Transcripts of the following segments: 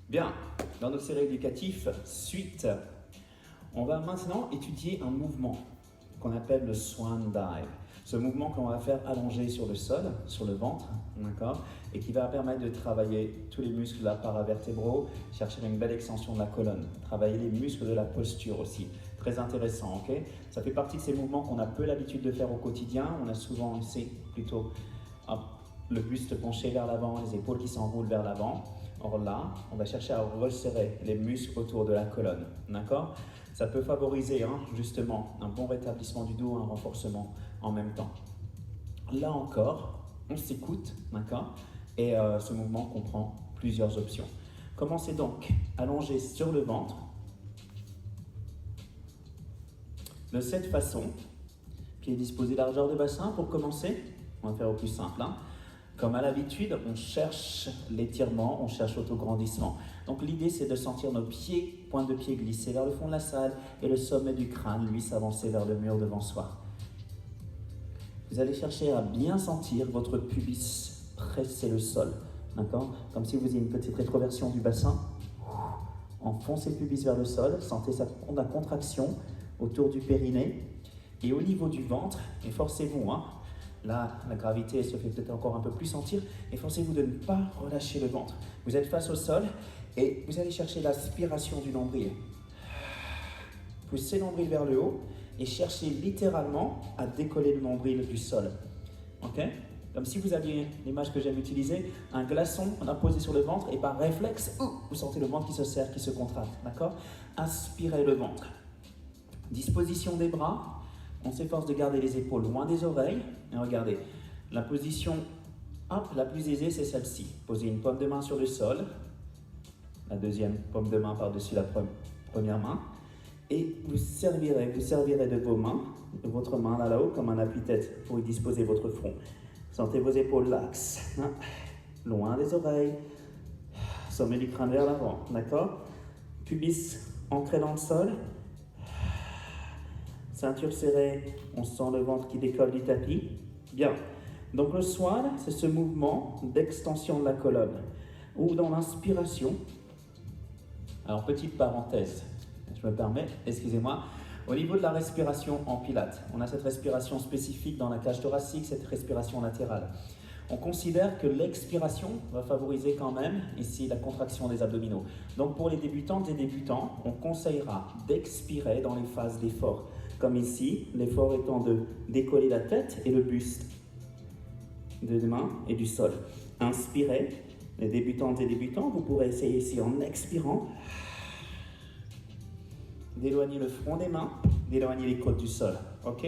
Bien, dans notre série éducative, suite, on va maintenant étudier un mouvement qu'on appelle le swan dive. Ce mouvement qu'on va faire allongé sur le sol, sur le ventre, d'accord, et qui va permettre de travailler tous les muscles paravertébraux, chercher une belle extension de la colonne, travailler les muscles de la posture aussi. Très intéressant, ok? Ça fait partie de ces mouvements qu'on a peu l'habitude de faire au quotidien. On a souvent, c'est plutôt le buste penché vers l'avant, les épaules qui s'enroulent vers l'avant. Or là, on va chercher à resserrer les muscles autour de la colonne, d'accord? Ça peut favoriser justement un bon rétablissement du dos, un renforcement en même temps. Là encore, on s'écoute, d'accord? Et ce mouvement comprend plusieurs options. Commencez donc allongé sur le ventre, de cette façon, pieds disposés largeur de bassin. Pour commencer, on va faire au plus simple. Comme à l'habitude, on cherche l'étirement, on cherche l'autograndissement. Donc l'idée, c'est de sentir nos pieds, pointes de pied glisser vers le fond de la salle et le sommet du crâne, lui, s'avancer vers le mur devant soi. Vous allez chercher à bien sentir votre pubis presser le sol, d'accord? Comme si vous aviez une petite rétroversion du bassin. Enfoncez le pubis vers le sol, sentez la contraction autour du périnée. Et au niveau du ventre, efforcez-vous, là, la gravité se fait peut-être encore un peu plus sentir. Efforcez-vous de ne pas relâcher le ventre. Vous êtes face au sol et vous allez chercher l'aspiration du nombril. Poussez le nombril vers le haut et cherchez littéralement à décoller le nombril du sol. Ok? Comme si vous aviez l'image que j'aime utiliser, un glaçon, on a posé sur le ventre et par réflexe, vous sentez le ventre qui se serre, qui se contracte. D'accord? Aspirez le ventre. Disposition des bras. On s'efforce de garder les épaules loin des oreilles. Et regardez, la position la plus aisée, c'est celle-ci. Posez une paume de main sur le sol. La deuxième paume de main par-dessus la première main. Et vous servirez de vos mains, de votre main là-haut, comme un appui-tête pour y disposer votre front. Sentez vos épaules laxes, loin des oreilles. Sommet du crâne vers l'avant, d'accord? Pubis ancré dans le sol. Ceinture serrée, on sent le ventre qui décolle du tapis. Bien. Donc le swan, c'est ce mouvement d'extension de la colonne. Ou dans l'inspiration. Alors petite parenthèse, je me permets, excusez-moi. Au niveau de la respiration en pilates, on a cette respiration spécifique dans la cage thoracique, cette respiration latérale. On considère que l'expiration va favoriser quand même ici la contraction des abdominaux. Donc pour les débutantes et débutants, on conseillera d'expirer dans les phases d'effort. Comme ici, l'effort étant de décoller la tête et le buste de main et du sol. Inspirez, les débutantes et débutants, vous pourrez essayer ici en expirant, d'éloigner le front des mains, d'éloigner les côtes du sol, ok?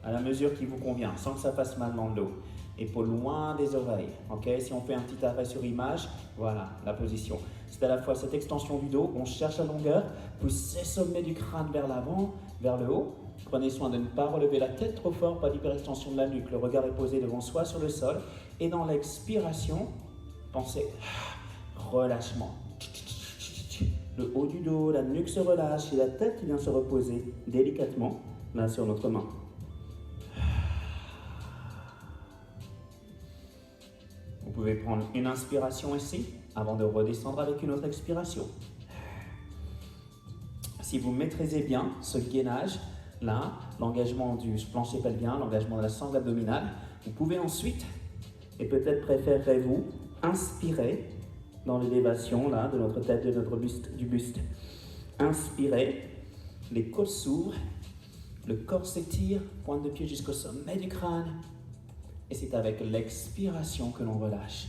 À la mesure qui vous convient, sans que ça fasse mal dans le dos. Épaules loin des oreilles, ok? Si on fait un petit arrêt sur image, voilà la position. C'est à la fois cette extension du dos, on cherche la longueur, poussez sommet du crâne vers l'avant, vers le haut. Prenez soin de ne pas relever la tête trop fort, pas d'hyperextension de la nuque. Le regard est posé devant soi sur le sol. Et dans l'expiration, pensez relâchement. Le haut du dos, la nuque se relâche et la tête vient se reposer délicatement là sur notre main. Vous pouvez prendre une inspiration ici avant de redescendre avec une autre expiration. Si vous maîtrisez bien ce gainage, là, l'engagement du plancher pelvien, l'engagement de la sangle abdominale, vous pouvez ensuite, et peut-être préférez-vous, inspirer dans l'élévation là, de notre tête, de notre buste, du buste. Inspirez, les côtes s'ouvrent, le corps s'étire, pointe de pied jusqu'au sommet du crâne. Et c'est avec l'expiration que l'on relâche.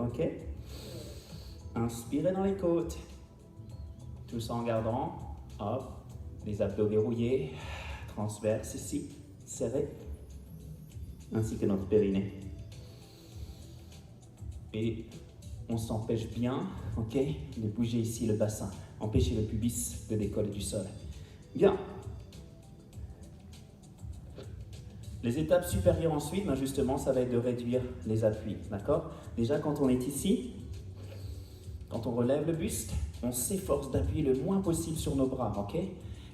Ok? Inspirez dans les côtes. Tout ça en gardant, les abdos verrouillés, transverses ici, serrés, ainsi que notre périnée. Et on s'empêche bien, ok, de bouger ici le bassin, empêcher le pubis de décoller du sol. Bien. Les étapes supérieures ensuite, justement, ça va être de réduire les appuis, d'accord? Déjà, quand on est ici, quand on relève le buste, on s'efforce d'appuyer le moins possible sur nos bras, ok?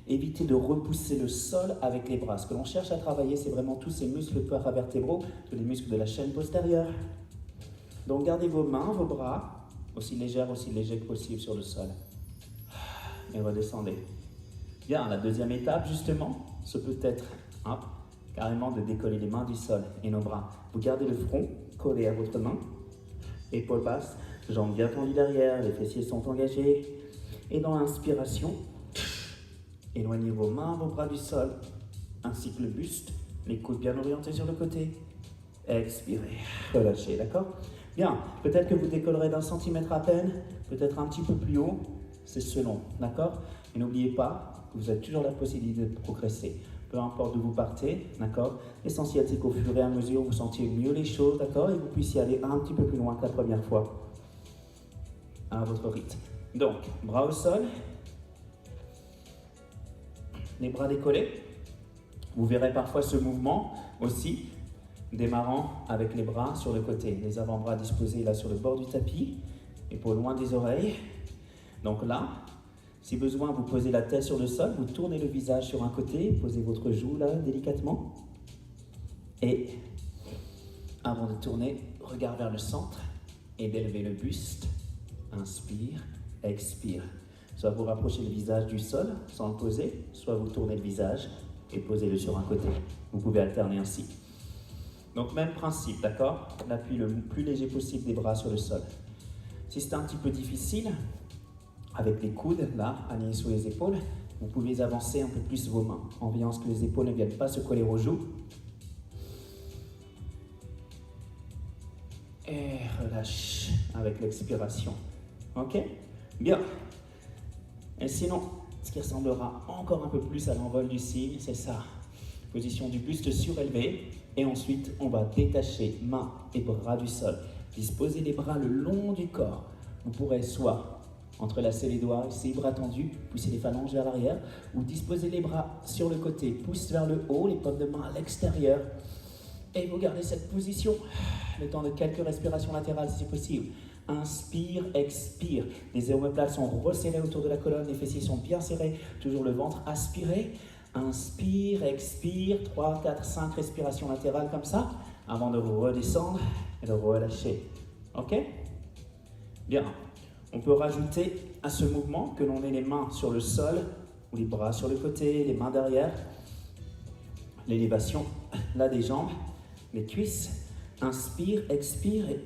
Évitez de repousser le sol avec les bras. Ce que l'on cherche à travailler, c'est vraiment tous ces muscles paravertébraux, tous les muscles de la chaîne postérieure. Donc gardez vos mains, vos bras aussi légère, aussi léger que possible sur le sol. Et redescendez. Bien, la deuxième étape, justement, ce peut être carrément de décoller les mains du sol et nos bras. Vous gardez le front collé à votre main, épaules basses, jambes bien tendues derrière, les fessiers sont engagés. Et dans l'inspiration, éloignez vos mains, vos bras du sol, ainsi que le buste, les coudes bien orientés sur le côté. Expirez, relâchez, d'accord? Bien, peut-être que vous décollerez d'1 centimètre à peine, peut-être un petit peu plus haut, c'est selon, d'accord? Et n'oubliez pas que vous avez toujours la possibilité de progresser, peu importe d'où vous partez, d'accord? L'essentiel, c'est qu'au fur et à mesure, vous sentiez mieux les choses, d'accord? Et que vous puissiez aller un petit peu plus loin que la première fois, à votre rythme. Donc, bras au sol, les bras décollés. Vous verrez parfois ce mouvement aussi, démarrant avec les bras sur le côté, les avant-bras disposés là sur le bord du tapis, épaules loin des oreilles. Donc là, si besoin, vous posez la tête sur le sol, vous tournez le visage sur un côté, posez votre joue là délicatement. Et avant de tourner, regard vers le centre et d'élever le buste. Inspire, expire. Soit vous rapprochez le visage du sol sans le poser, soit vous tournez le visage et posez-le sur un côté. Vous pouvez alterner ainsi. Donc même principe, d'accord? L'appui le plus léger possible des bras sur le sol. Si c'est un petit peu difficile, avec les coudes, là, alignés sous les épaules, vous pouvez avancer un peu plus vos mains, en veillant à ce que les épaules ne viennent pas se coller aux joues. Et relâche avec l'expiration. Ok? Bien. Et sinon, ce qui ressemblera encore un peu plus à l'envol du cygne, c'est ça. Position du buste surélevé. Et ensuite, on va détacher mains et bras du sol. Disposez les bras le long du corps. Vous pourrez soit entrelacer les doigts, ici, bras tendus, pousser les phalanges vers l'arrière, ou disposer les bras sur le côté, pousse vers le haut, les paumes de main à l'extérieur. Et vous gardez cette position le temps de quelques respirations latérales si c'est possible. Inspire, expire. Les omoplates sont resserrées autour de la colonne, les fessiers sont bien serrés, toujours le ventre aspiré. Inspire, expire, 3, 4, 5 respirations latérales comme ça, avant de redescendre et de relâcher. Ok? Bien. On peut rajouter à ce mouvement que l'on ait les mains sur le sol, ou les bras sur le côté, les mains derrière, l'élévation là des jambes, les cuisses. Inspire, expire et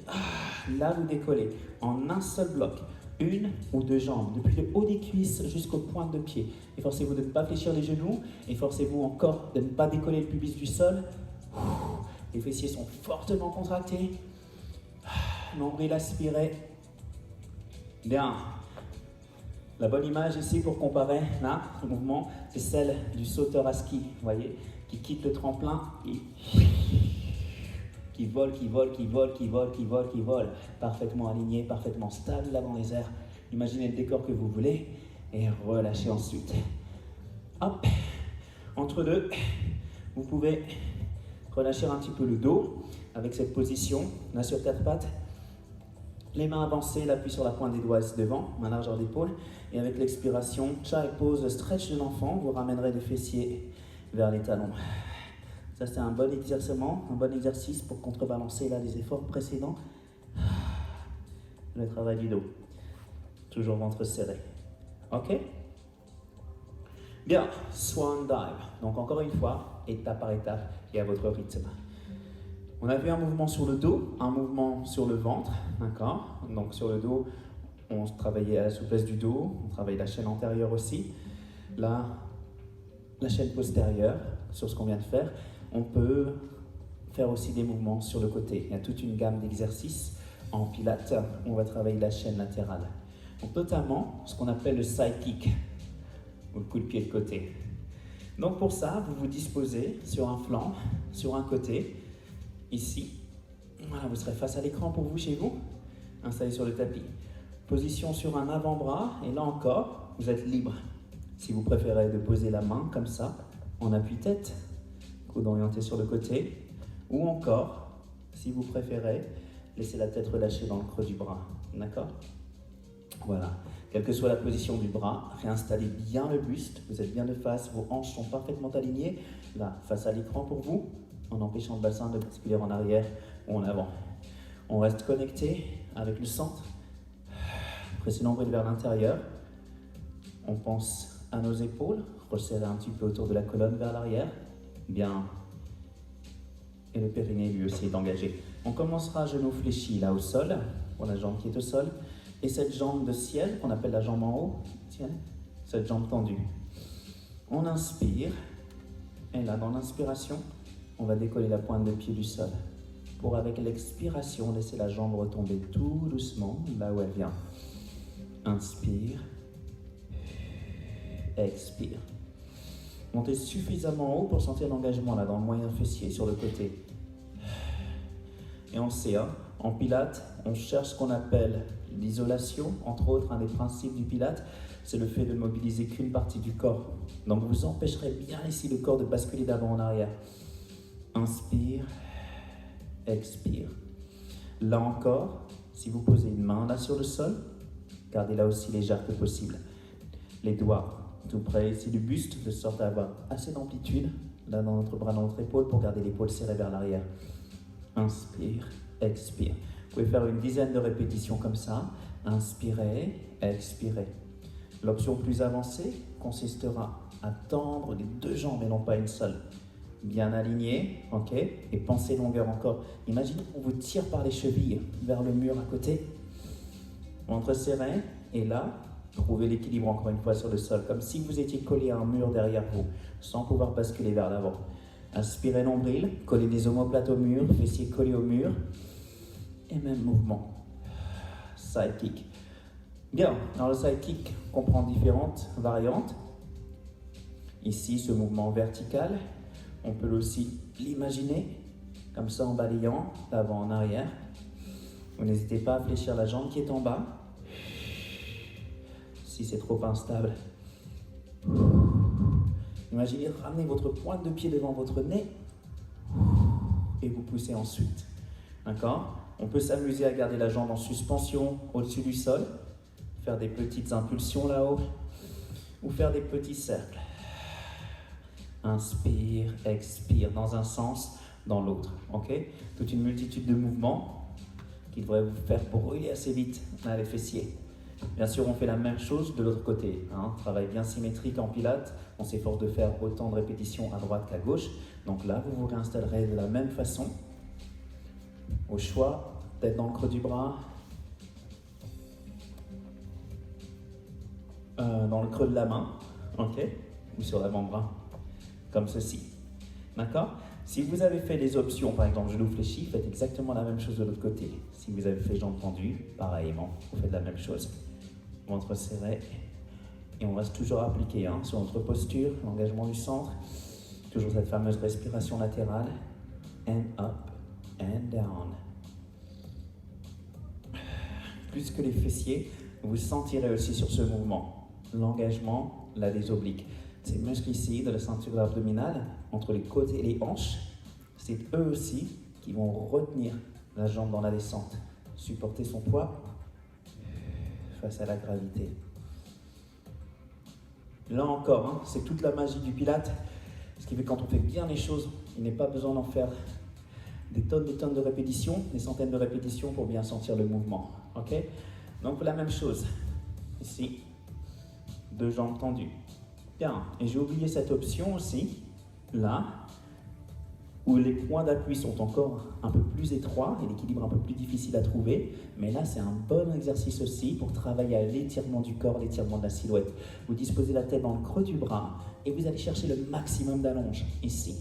là vous décollez en un seul bloc, une ou deux jambes, depuis le haut des cuisses jusqu'aux pointes de pied. Efforcez-vous de ne pas fléchir les genoux, efforcez-vous encore de ne pas décoller le pubis du sol. Les fessiers sont fortement contractés. Nombril aspiré. Bien. La bonne image ici pour comparer là, le mouvement, c'est celle du sauteur à ski, vous voyez, qui quitte le tremplin et qui vole, qui vole, qui vole, qui vole, qui vole, qui vole, parfaitement aligné, parfaitement stable là dans les airs. Imaginez le décor que vous voulez et relâchez ensuite. Hop, entre deux, vous pouvez relâcher un petit peu le dos avec cette position, là sur 4 pattes. Les mains avancées, l'appui sur la pointe des doigts devant, main largeur d'épaule. Et avec l'expiration, chaque pose stretch de l'enfant, vous ramènerez les fessiers vers les talons. Ça, c'est un bon exercice, un bon exercice pour contrebalancer là, les efforts précédents. Le travail du dos. Toujours ventre serré. Ok? Bien, Swan Dive. Donc encore une fois, étape par étape et à votre rythme. On a vu un mouvement sur le dos, un mouvement sur le ventre, d'accord? Donc sur le dos, on travaillait à la souplesse du dos, on travaille la chaîne antérieure aussi. Là, la chaîne postérieure, sur ce qu'on vient de faire. On peut faire aussi des mouvements sur le côté. Il y a toute une gamme d'exercices en pilates où on va travailler la chaîne latérale. Donc notamment ce qu'on appelle le side kick, ou le coup de pied de côté. Donc pour ça, vous vous disposez sur un flanc, sur un côté, ici. Voilà, vous serez face à l'écran pour vous chez vous, installé sur le tapis. Position sur un avant-bras, et là encore, vous êtes libre. Si vous préférez de poser la main comme ça, en appui-tête, coude orienté sur le côté, ou encore, si vous préférez, laissez la tête relâchée dans le creux du bras, d'accord? Voilà, quelle que soit la position du bras, réinstallez bien le buste, vous êtes bien de face, vos hanches sont parfaitement alignées, là, face à l'écran pour vous, en empêchant le bassin de basculer en arrière ou en avant. On reste connecté avec le centre, Pressez nombril vers l'intérieur. On pense à nos épaules. Resserrez un petit peu autour de la colonne vers l'arrière. Bien. Et le périnée lui aussi est engagé. On commencera à genoux fléchis là au sol, pour la jambe qui est au sol. Et cette jambe de ciel, qu'on appelle la jambe en haut, tiens, cette jambe tendue. On inspire. Et là, dans l'inspiration, on va décoller la pointe de pied du sol. Pour, avec l'expiration, laisser la jambe retomber tout doucement, là où elle vient. Inspire. Expire. Montez suffisamment haut pour sentir l'engagement là, dans le moyen fessier, sur le côté. Et on sait, hein, en pilates, on cherche ce qu'on appelle l'isolation. Entre autres, un des principes du pilates, c'est le fait de ne mobiliser qu'une partie du corps. Donc vous empêcherez bien ici le corps de basculer d'avant en arrière. Inspire, expire. Là encore, si vous posez une main là sur le sol, gardez-la aussi légère que possible. Les doigts tout près ici du buste, de sorte à avoir assez d'amplitude, là dans notre bras, dans notre épaule, pour garder l'épaule serrée vers l'arrière. Inspire, expire. Vous pouvez faire une dizaine de répétitions comme ça. Inspirez, expirez. L'option plus avancée consistera à tendre les deux jambes et non pas une seule. Bien aligné, ok? Et pensez longueur encore. Imaginez qu'on vous tire par les chevilles vers le mur à côté. Ventre serré, et là, trouvez l'équilibre encore une fois sur le sol, comme si vous étiez collé à un mur derrière vous, sans pouvoir basculer vers l'avant. Inspirez nombril, collez les omoplates au mur, fessiers collés au mur, et même mouvement. Side kick. Bien, dans le side kick, on comprend différentes variantes. Ici, ce mouvement vertical, on peut aussi l'imaginer, comme ça en balayant d'avant en arrière. Vous n'hésitez pas à fléchir la jambe qui est en bas. Si c'est trop instable, imaginez ramener votre pointe de pied devant votre nez et vous poussez ensuite. D'accord? On peut s'amuser à garder la jambe en suspension au-dessus du sol, faire des petites impulsions là-haut ou faire des petits cercles. Inspire, expire dans un sens, dans l'autre. Ok? Toute une multitude de mouvements qui devraient vous faire brûler assez vite les fessiers. Bien sûr, on fait la même chose de l'autre côté. Travail bien symétrique en pilates. On s'efforce de faire autant de répétitions à droite qu'à gauche. Donc là, vous vous réinstallerez de la même façon. Au choix, tête dans le creux du bras. Dans le creux de la main. Ok? Ou sur l'avant-bras. Comme ceci. D'accord? Si vous avez fait des options, par exemple genoux fléchis, faites exactement la même chose de l'autre côté. Si vous avez fait jambes tendues, pareillement, vous faites la même chose. Ventre serré. Et on reste toujours appliqué sur notre posture, l'engagement du centre. Toujours cette fameuse respiration latérale. And up, and down. Plus que les fessiers, vous sentirez aussi sur ce mouvement l'engagement là des obliques. Ces muscles ici de la ceinture abdominale, entre les côtes et les hanches, c'est eux aussi qui vont retenir la jambe dans la descente, supporter son poids face à la gravité. Là encore, c'est toute la magie du Pilates, ce qui fait que quand on fait bien les choses, il n'est pas besoin d'en faire des tonnes de répétitions, des centaines de répétitions pour bien sentir le mouvement. Ok? Donc la même chose, ici, deux jambes tendues. Bien, et j'ai oublié cette option aussi, là, où les points d'appui sont encore un peu plus étroits et l'équilibre un peu plus difficile à trouver. Mais là, c'est un bon exercice aussi pour travailler à l'étirement du corps, l'étirement de la silhouette. Vous disposez la tête dans le creux du bras et vous allez chercher le maximum d'allonge, ici.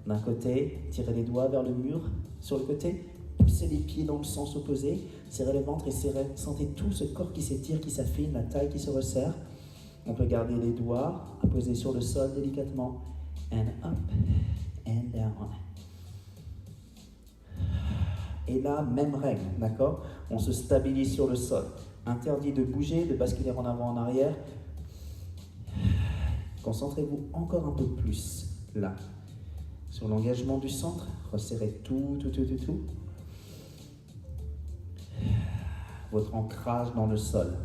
D'un côté, tirez les doigts vers le mur, sur le côté, poussez les pieds dans le sens opposé, serrez le ventre et sentez tout ce corps qui s'étire, qui s'affine, la taille qui se resserre. On peut garder les doigts posés sur le sol délicatement. And up, and down. Et là, même règle, d'accord? On se stabilise sur le sol. Interdit de bouger, de basculer en avant, en arrière. Concentrez-vous encore un peu plus, là. Sur l'engagement du centre, resserrez tout. Votre ancrage dans le sol.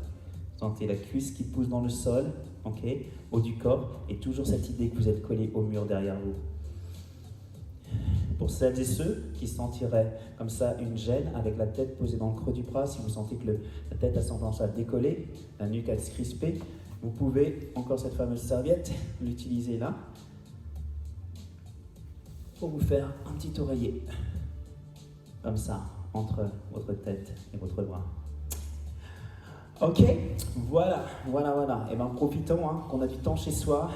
Sentez la cuisse qui pousse dans le sol, ok, haut du corps, et toujours cette idée que vous êtes collé au mur derrière vous. Pour celles et ceux qui sentiraient comme ça une gêne avec la tête posée dans le creux du bras, si vous sentez que la tête a tendance à décoller, la nuque à se crisper, vous pouvez, encore cette fameuse serviette, l'utiliser là pour vous faire un petit oreiller, comme ça, entre votre tête et votre bras. Ok, voilà. Et bien profitons qu'on a du temps chez soi.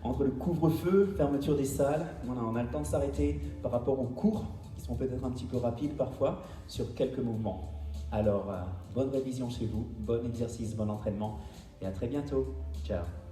Entre le couvre-feu, fermeture des salles, voilà, on a le temps de s'arrêter par rapport aux cours, qui sont peut-être un petit peu rapides parfois, sur quelques mouvements. Alors, bonne révision chez vous, bon exercice, bon entraînement, et à très bientôt. Ciao.